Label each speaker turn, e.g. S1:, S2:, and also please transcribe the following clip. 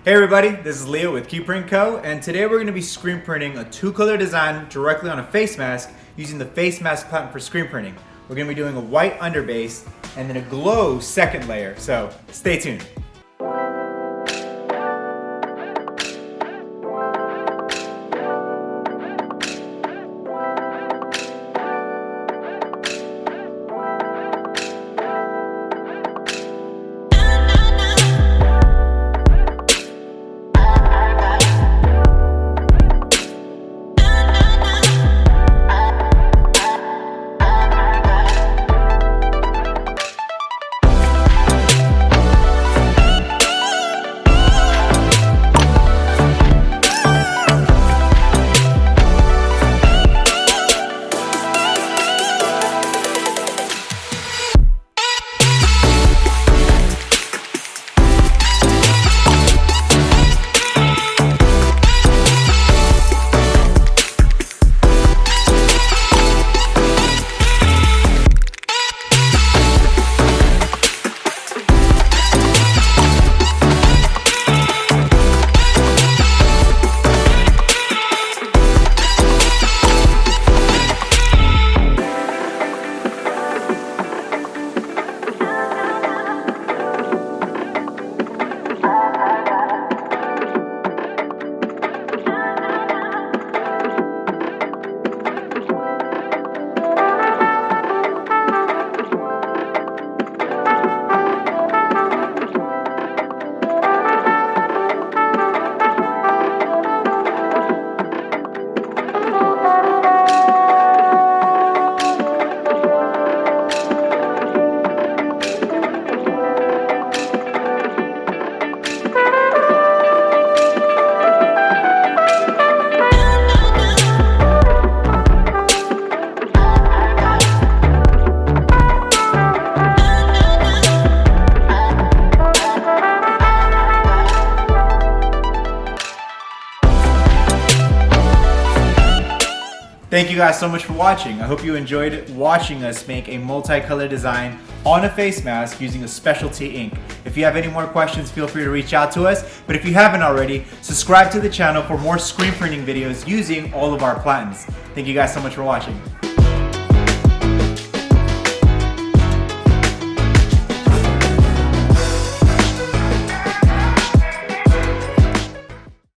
S1: Hey everybody, this is Leo with QPrint Co. and today we're going to be screen printing a two-color design directly on a face mask using the face mask pattern for screen printing. We're going to be doing a white underbase and then a glow second layer, so stay tuned. Thank you guys so much for watching. I hope you enjoyed watching us make a multicolor design on a face mask using a specialty ink. If you have any more questions, feel free to reach out to us. But if you haven't already, subscribe to the channel for more screen printing videos using all of our platens. Thank you guys so much for watching.